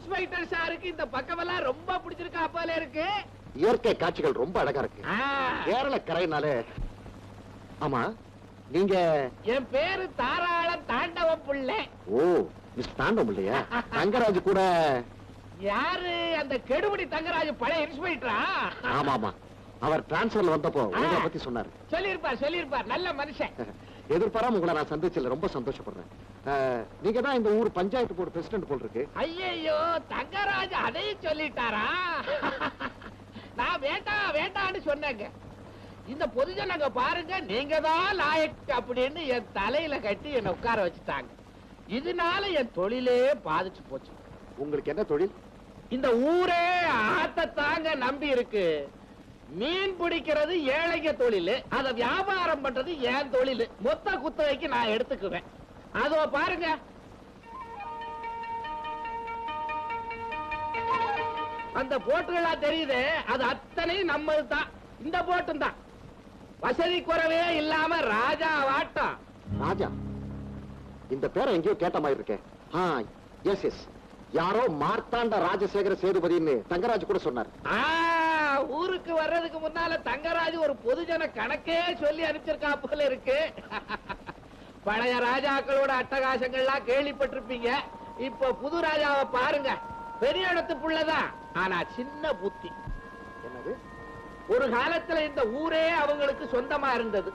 Inspector சாருக்கு இந்த பக்கமெல்லாம் ரொம்ப பிடிச்சிருக்கா போல இருக்கு. இயற்கை காட்சிகள் ரொம்ப அழகா இருக்கு. கேரள கரையினாலே. ஆமா, நீங்க? என் பேரு தாராளம் தாண்டவம் பிள்ளை. ஓ, மிஸ் தாண்டவம் இல்லையா? தங்கராஜ் கூட. யாரு? அந்த கெடுபடி தங்கராஜ் பழைய இன்ஸ்பெக்டரா? ஆமா ஆமா, அவர் டிரான்ஸ்பர்ல வந்தப்போ உங்களை பத்தி சொன்னாரு. சொல்லிருப்பார், நல்ல மனுஷன். எதிர்பாராம உங்களை நான் சந்திச்சதுல ரொம்ப சந்தோஷப்படுறேன். நீங்க தான் இந்த ஊர் பஞ்சாயத்து போர்டு பிரசிடென்ட் போல் இருக்கு. ஐயோ, தங்கராஜ் அதையும் சொல்லிட்டாரா? நான் வேண்டான்னு சொன்னேங்க. இந்த பொதுஜனங்க பாருங்க, நீங்க தான் லாயக்கு அப்படின்னு என் தலையில கட்டி என்ன உட்கார வச்சுட்டாங்க. இதனால என் தொழிலே பாதிச்சு போச்சு. உங்களுக்கு என்ன தொழில்? இந்த ஊரே ஆத்தத்தாங்க நம்பி இருக்கு. மீன் பிடிக்கிறது ஏழைங்க தொழில், அத வியாபாரம் பண்றது என் தொழில். மொத்த குத்தகைக்கு நான் எடுத்துக்குவேன். அதோ பாருங்க, அந்த போட்டுகளா தெரியுது, அது அத்தனையும் நம்மது தான். இந்த போட்டும் தான். வசதி குறைவே இல்லாம ராஜா வாட்டம். ராஜா? இந்த பேரை எங்கேயோ கேட்ட மாதிரி இருக்கேன். எஸ் எஸ், யாரோ மார்த்தாண்ட ராஜசேகர சேதுபதினு தங்கராஜ் கூட சொன்னார். ஊருக்கு வர்றதுக்கு முன்னால தங்கராஜ் ஒரு பொதுஜன கணக்கே சொல்லி அனுப்பிச்சிருக்கா போல இருக்கு. பழைய ராஜாக்களோட அட்டகாசங்கள்லாம் கேள்விப்பட்டிருப்பீங்க. இப்ப புது ராஜாவை பாருங்க. பெரிய இடத்து புள்ளதான், ஆனா சின்ன புத்தி. என்னது? ஒரு காலத்துல இந்த ஊரே அவங்களுக்கு சொந்தமா இருந்தது.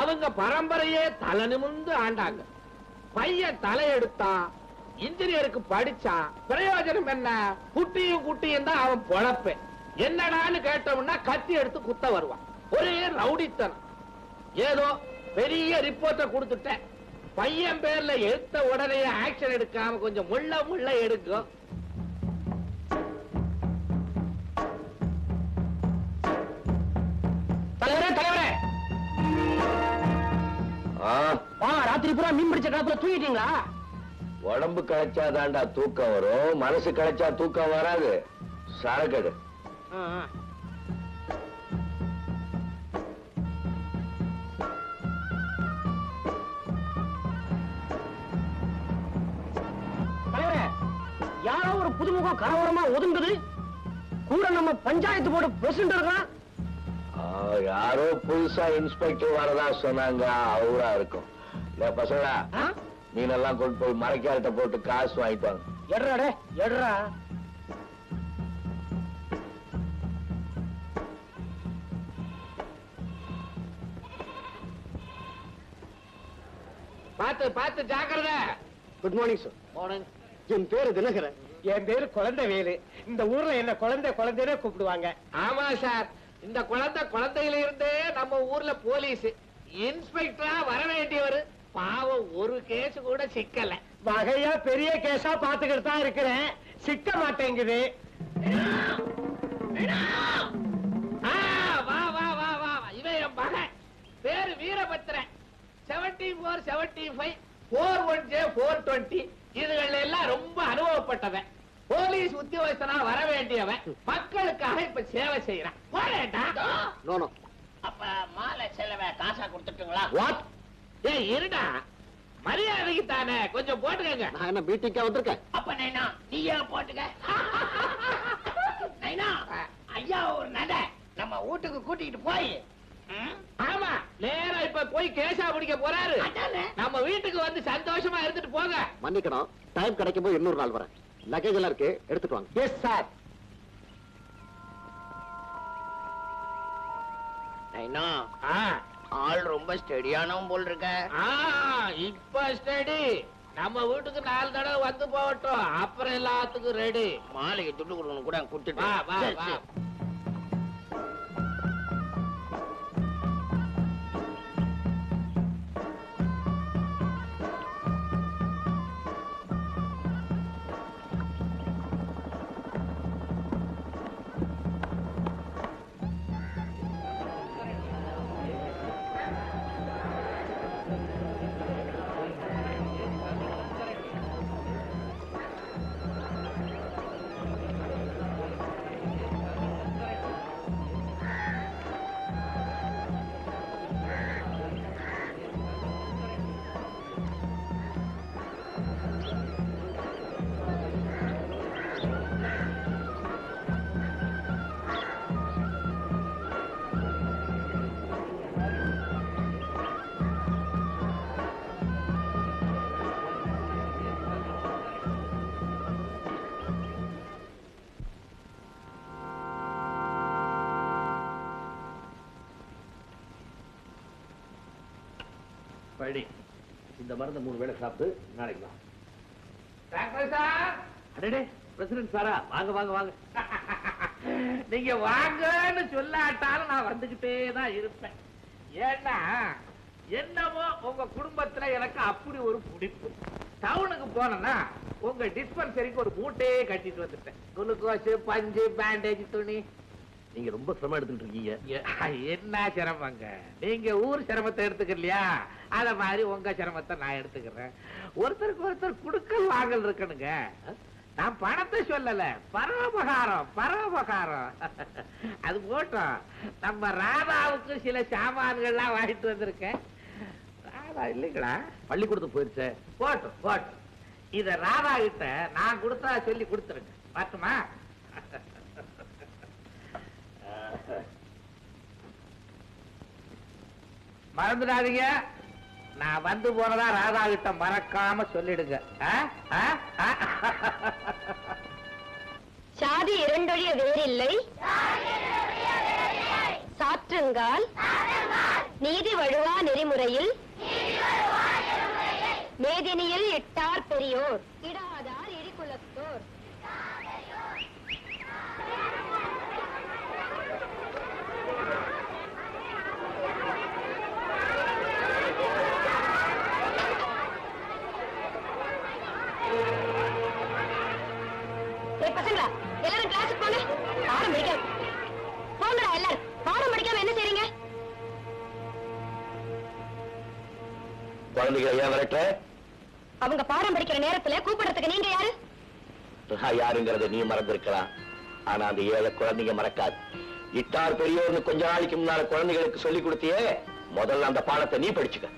அவங்க பரம்பரையே தலை நிமிர்ந்து ஆண்டாங்க. பையன் தலையெடுத்தான், இன்ஜினியருக்கு படிச்சான். பிரயோஜனம் என்ன? குட்டியும் குட்டியும் தான் அவன் பொழப்பேன். என்னடான்னு கேட்டோம்னா கத்தி எடுத்து குத்த வருவான். ஒரே ரவுடித்தனம். ஏதோ பெரிய ரிப்போர்ட்டை கொடுத்துட்டேன். பையன் பேர்ல எடுத்த உடனே ஆக்ஷன் எடுக்காம கொஞ்சம் முள்ள எடுக்கும். தலைவரே, ராத்திரி பூரா மீன் பிடிச்ச காலத்துல தூங்கிட்டீங்களா? உடம்பு களைச்சாதான்டா தூக்கம் வரும், மனசு களைச்சா தூக்கம் வராது. சரக்கடு. தலைவரே, யாரோ ஒரு புதுமுகம் கரவரமா ஒதுங்குது. கூட நம்ம பஞ்சாயத்து போர்டு பிரசிடென்ட் இருக்கான். யாரோ புதுசா இன்ஸ்பெக்டர் வரதா சொன்னாங்க, அவரா இருக்கும். பசங்களா, மீனெல்லாம் கொண்டு போய் மறைக்காட்ட போட்டு காசு வாங்கிட்டு வாங்க. எட்ரா பாத்து ஜாக்கிரதை. Good morning sir. மார்னிங். என் பேரு தினகரன். என் பேரு குழந்தை வேலு. இந்த ஊர்ல என்ன குழந்தைன்னு கூப்பிடுவாங்க. ஆமா சார், இந்த குழந்தையில இருந்தே நம்ம ஊர்ல போலீஸ் இன்ஸ்பெக்டரா வர வேண்டியவர். பாவம், ஒரு கேஸ் கூட சிக்கல. வகையா பெரிய கேஸா பாத்துக்கிட்டு தான் இருக்கிறேன், சிக்க மாட்டேங்குது. இவன் என் மகன், பேரு வீரபத்ரன். 74, 75, 41J, 420 இதுகள் எல்லாம் ரொம்ப அனுபவப்பட்டவன். போலீஸ் உத்தியோகஸ்தனா வர வேண்டியவன். மக்களுக்காக இப்ப சேவை செய்யறான். போறேன்டா. அப்ப மாலை செலவை காசா கொடுத்துட்டுங்களா? வாட்? இருடா, மரியாதைக்கு தானே கொஞ்சம் போட்டுக்கங்க. நான் என்ன மீட்டிங்கா வந்திருக்கேன்? அப்ப நைனா நீயே போட்டுக்க. நைனா, ஐயா ஒரு நட நம்ம வீட்டுக்கு கூட்டிட்டு போய். ஆமா, நேரா இப்ப போய் கேஸா பிடிக்க போறாரு. நம்ம வீட்டுக்கு வந்து சந்தோஷமா இருந்துட்டு போங்க. மன்னிக்கணும், டைம் கிடைக்கும் போது இன்னொரு நாள் வரேன். லக்கேஜ் எல்லாம் இருக்கு, எடுத்துட்டு வாங்க. Yes sir. நைனா, ஆள் ரொம்ப ஸ்டெடியானவன் போல் இருக்க. இப்ப ஸ்டடி. நம்ம வீட்டுக்கு 4 தடவை வந்து போகட்டும், அப்புறம் எல்லாத்துக்கும் ரெடி. மாலைக்கு துட்டு கொடுக்கணும் கூட கொடுத்துட்டு. வா. படி. இந்த மருந்து 3 வேளை சாப்பிட்டு நாளைக்கு வா. Doctor sir. அடடே, பிரசிடென்ட் சாரா, வாங்க வாங்க வாங்க. நீங்க வாங்கன்னு சொல்லாட்டாலும் நான் வந்துகிட்டே தான் இருப்பேன். ஏன்னா என்னமோ உங்க குடும்பத்துல எனக்கு அப்படி ஒரு பிடிப்பு. டவுனுக்கு போனா உங்க டிஸ்பென்சரிக்கு ஒரு மூட்டையே கட்டிட்டு வந்துட்டேன். குளுக்கோஸ், பஞ்சு, பேண்டேஜ், துணி. நீங்க ரொம்ப சிரமம் எடுத்துட்டு இருக்கீங்க. என்ன சிரமங்க? நீங்க ஊர் சிரமத்தை எடுத்துக்கலையா, அத மாதிரி உங்க சிரமத்தை நான் எடுத்துக்கிறேன். ஒருத்தருக்கு ஒருத்தர் குடுக்கல் வாங்கல் இருக்கணுங்க. நான் பணத்தை சொல்லல, பரோபகாரம் பரோபகாரம். அது போட்டோம். நம்ம ராதாவுக்கு சில சாமான்கள்லாம் வாங்கிட்டு வந்திருக்கேன். ராதா இல்லைங்களா? பள்ளிக்கூடத்துக்கு போயிருச்சே. போட்டும் போட்டும். இத ராதா கிட்ட நான் கொடுத்தா சொல்லி கொடுத்துருங்க. பார்த்துமா? மறந்துடாதீங்க, நான் வந்து போனதா ராதா கிட்ட மறக்காம சொல்லிடுங்க. சாதி இரண்டொழிய வேறில்லை, சாற்றுங்கால் நீதி வழுவா நெறிமுறையில் மேதினியில் இட்டார் பெரியோர் இடாதார் இடிக்குலத்தோர். பசங்களா, எல்லாரும் கிளாஸுக்கு போங்க. பாடம் படிக்காம போங்கடா. எல்லாரும் பாடம் படிக்காம என்ன செய்றீங்க? குழந்தைகளை ஏன் வரட்ட? அவங்க பாடம் படிக்கிற நேரத்துல கூப்பிடுறதுக்கு நீங்க யாரு? யாருங்கிறத நீ மறந்திருக்கலாம், ஆனா அந்த 7 குழந்தைங்க மறக்காது. இட்டார் பெரியோர்னு கொஞ்ச நாளைக்கு முன்னால குழந்தைகளுக்கு சொல்லி கொடுத்தியே, முதல்ல அந்த பாடத்தை நீ படிச்சுக்க.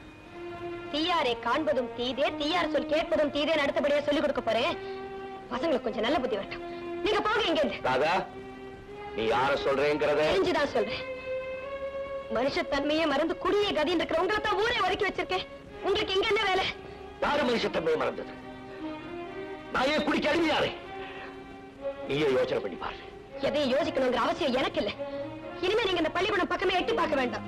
தீயாரை காண்பதும் தீதே, தீயார் சொல் கேட்பதும் தீதே அடுத்தபடியா சொல்லிக் கொடுக்க போறேன். பசங்களுக்கு கொஞ்சம் நல்ல புத்தி வரட்டும். நீங்க போங்க இங்க இருந்து. ராதா, நீ யார சொல்றேங்கிறத தெரிஞ்சுதான் சொல்றேன். மனுஷத்தன்மையே மறந்து குடியே கதின்னு இருக்கிற உங்களை தான் ஊரே ஒதுக்கி வச்சிருக்கேன். உங்களுக்கு இங்க என்ன வேலை? யாரு மனுஷத்தன்மையை மறந்தது? நான் ஏன் குடிக்க அடிமையாரே? நீயே யோசனை பண்ணி பாரு. எதையும் யோசிக்கணுங்கிற அவசியம் எனக்கு இல்ல. இனிமே நீங்க இந்த பள்ளிக்கூடம் பக்கமே எட்டி பார்க்க வேண்டாம்.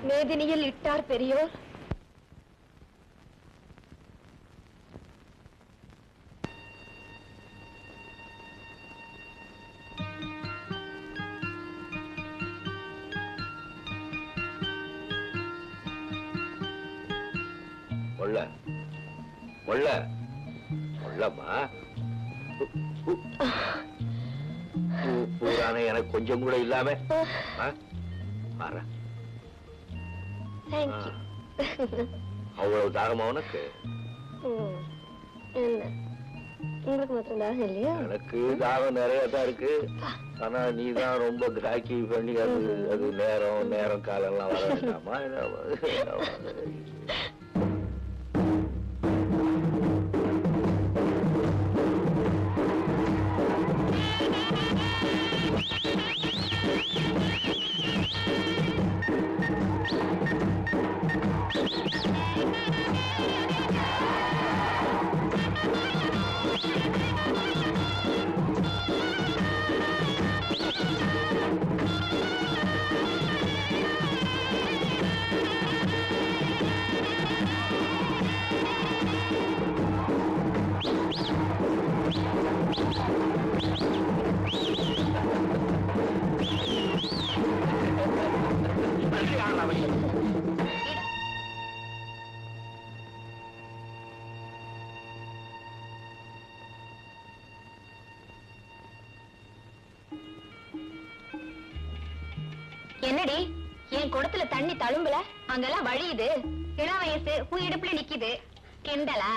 மேதினியில் இட்டார் பெரியோர் பூரானே எனக்கு கொஞ்சம் கூட இல்லாம அவ்வளவு தாகமா உனக்கு? உங்களுக்கு மட்டும் தாகம் இல்லையா? எனக்கு தாகம் நிறைய தான் இருக்கு. ஆனா நீ தான் ரொம்ப கிராக்கி பண்ணி அது நேரம் காலெல்லாம் வர வேண்டாமா? என்னடி என் குடத்துல தண்ணி தழும்பல? அங்கெல்லாம் வழியுது. இள வயசு உன் இடுப்புல நிக்குது. கிண்டலா?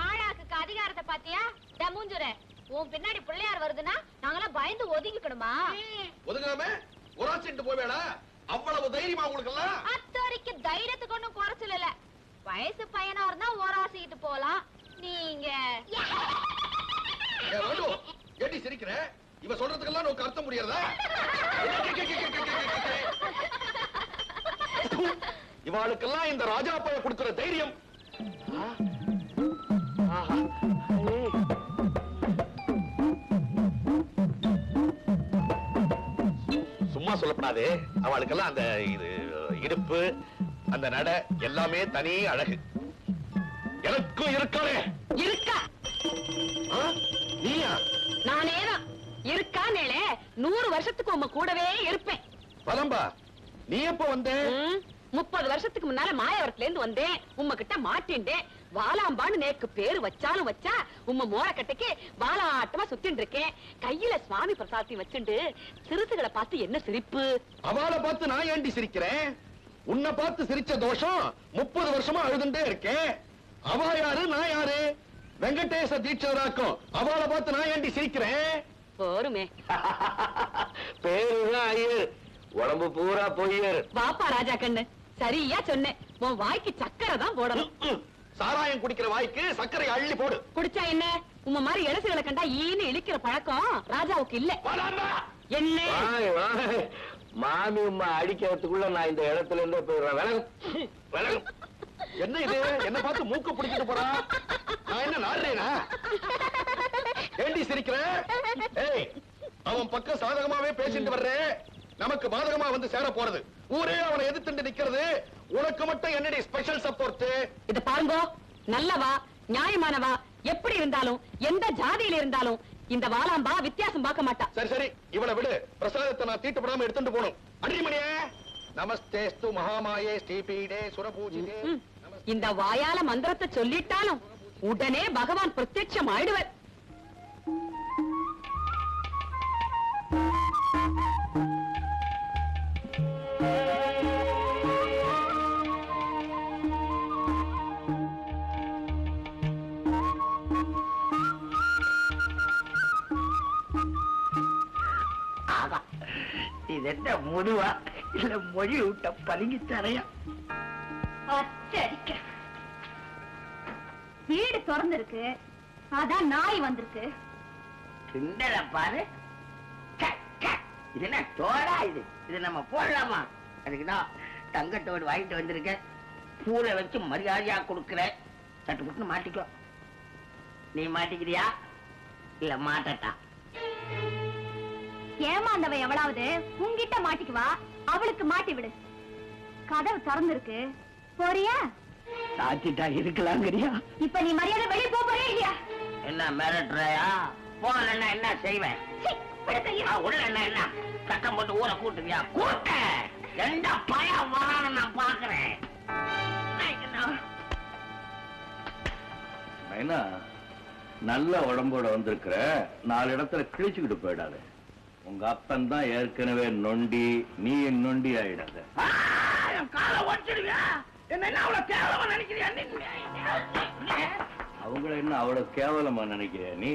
ஆளாக்கு அதிகாரத்தை பாத்தியா? மூஞ்சுற உன் பின்னாடி பிள்ளையார் வருதுன்னா நாங்கெல்லாம் பயந்து ஒதுங்கிக்கணுமா? ஒதுங்காம உராசிட்டு போவேடா. அவ்வளவு தைரியமா உங்களுக்கு எல்லாம்? அத்தோரிக்கு தைரியத்துக்கு ஒண்ணும் குறைச்சல இல்ல. வயசு பையனா இருந்தா ஓராசிக்கிட்டு போலாம். நீங்க ஏடி சிரிக்கிற? இவ சொல்றதுக்கெல்லாம் உனக்கு அர்த்தம் புரியறதா? இவாளுக்கெல்லாம் இந்த ராஜா பைய கொடுக்கிற தைரியம். சும்மா சொல்லப்படாது. அவளுக்கெல்லாம் அந்த இடுப்பு, அந்த நட எல்லாமே தனி அழகு. எனக்கும் இருக்கானே. இருக்கா? நீயா? நானேதான் இருக்கானேளே. 100 வருஷத்துக்கு உங்க கூடவே இருப்பேன். பலம்பா, நீ எப்ப வந்த? 30 வருஷத்துக்கு முன்னால மாயவரத்துல இருந்து வந்தேன். உம்மகிட்ட மாட்டின்றேன். வாலாம்பான்னு நேக்கு பேரு வச்சாலும் வச்சா உம்ம மோரக்கட்டைக்கு வாலாட்டமா சுத்தின்னு இருக்கேன். கையில சுவாமி பிரசாதத்தையும் வச்சுண்டு சிறுசுகளை பார்த்து என்ன சிரிப்பு? அவளை பார்த்து நான் ஏண்டி சிரிக்கிறேன்? உன்னை பார்த்து சிரிச்ச தோஷம் 30 வருஷமா அழுதுண்டே இருக்கேன். அவ யாரு, நான் யாரு? வெங்கடேச தீட்சராக்கும். அவளை பார்த்து நான் ஏண்டி சிரிக்கிறேன்? போருமே. பேருதான் ஐயர், உடம்பு பூரா பொய்யர். வாப்பா ராஜா கண்ணு, சரியா சொன்னேன். உன் வாய்க்கு சக்கரை தான் போடணும். சாராயம் குடிக்கிற வாய்க்கு சர்க்கரை அள்ளி போடு. குடிச்சா என்ன? உம்ம மாதிரி இளசுகளை கண்டா ஈன்னு இழிக்கிற பழக்கம் ராஜாவுக்கு இல்ல. என்ன மாமி உம்மா அடிக்கிறதுக்குள்ள நான் இந்த இடத்துல இருந்து போயிடுறேன். விலகும் விலகும். என்ன இது? என்ன பார்த்து மூக்க பிடிச்சிட்டு போறா? நான் என்ன நாடுறேனா? ஏண்டி சிரிக்கிறேன்? ஏய், அவன் பக்கம் சாதகமாவே பேசிட்டு வர்றேன். நமக்கு பாதகமா வந்து சேர போறது. ஊரே அவனை எதிர்த்து நிக்கிறது. உனக்கு மட்டும் என்னடி ஸ்பெஷல் சப்போர்ட்? இத பாருங்க, நல்லவா நியாயமானவா எப்படி இருந்தாலும் எந்த ஜாதியில இருந்தாலும் இந்த வாலாம்பா வித்தியாசம் பார்க்க மாட்டா. சரி சரி, இவளை விடு. பிரசாதத்தை நான் தீட்டுப்படாம எடுத்துட்டு போகணும். அடிமணியே, நமஸ்தேஸ்து மகாமாயே ஸ்ரீபீடே சுரபூஜிதே. இந்த வாயால மந்திரத்தை சொல்லிட்டாலும் உடனே பகவான் பிரத்யட்சம் ஆயிடுவர். இது என்ன முதுவா இல்ல மொழி விட்ட பதுங்கி தரையா? வீடு திறந்திருக்கு, அதான் நாய் வந்திருக்கு. கிண்டல பாரு. இது என்ன தோடா? இது நம்ம போடலாமா? அதுக்குதான் தங்கத்தோடு வாங்கிட்டு வந்திருக்கேன். பூரை வச்சு மரியாதையா கொடுக்கிறேன். சட்டு புட்டு மாட்டிக்கோ. நீ மாட்டிக்கிறியா இல்ல மாட்டட்டா? ஏமாந்தவ எவளாவது உங்கிட்ட மாட்டிக்குவா, அவளுக்கு மாட்டி விடு. கதவு திறந்திருக்கு, போறியா? சாத்திட்டா இருக்கலாங்கிறியா? இப்ப நீ மரியாதை வெளியே போறியா இல்லையா? என்ன மிரட்டுறையா? போனா என்ன செய்வேன்? உள்ள என்ன சட்டம் போட்டு ஊரை கூட்டுவியா? கூட்ட எந்த பயம் வரான்னு நான் பாக்குறேன். நல்ல உடம்போட வந்திருக்கிற, 4 இடத்துல கிழிச்சுக்கிட்டு போயிடாது. உங்க அப்பன் தான் ஏற்கனவே நொண்டி, நீ நொண்டி ஆயிடாத. காலை ஒடிச்சிடுவியா? என்ன அவ்வளவு கேவலமா நினைக்கிறியா? அவங்கள என்ன அவ்வளவு கேவலமா நினைக்கிறியா நீ?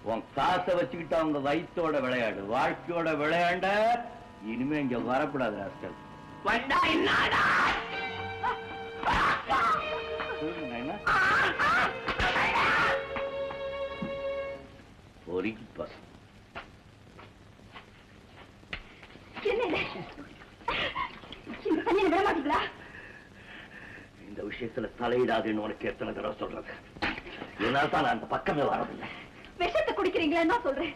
உன் காசை வச்சுக்கிட்டு அவங்க வயிற்றோட விளையாடு, வாழ்க்கையோட விளையாண்ட இனிமே இங்க வரக்கூடாது. ராஸ்கல் வந்தா என்னடா? பொறிக்கு பாஸ். இந்த விஷயத்துல தலையிடாதுன்னு உனக்கு எத்தனை தடவை சொல்றது? இதனால தான் நான் அந்த பக்கமே வரதில்லை. விஷத்தை குடிக்கிறீங்களா சொல்றேன்.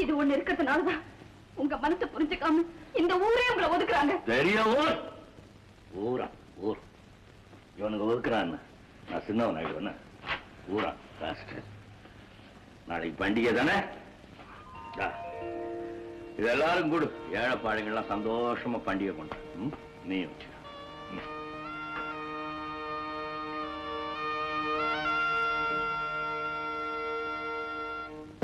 இது ஒண்ணு இருக்கிறதுனாலதான் உங்க மனசை புரிஞ்சுக்காம இந்த ஊரே உங்களை ஒதுக்குறாங்க. பெரிய ஊர் ஊரா? ஊர் இவனுக்கு ஒதுக்குறான்னு நான் சின்னவன் ஆயிடுவேன்னு ஊரா? நாளைக்கு பண்டிகை தானே, இது எல்லாரும் கூடு. ஏழைப்பாளைங்கள்லாம் சந்தோஷமா பண்டிகை கொண்டாடு. நீ வச்சு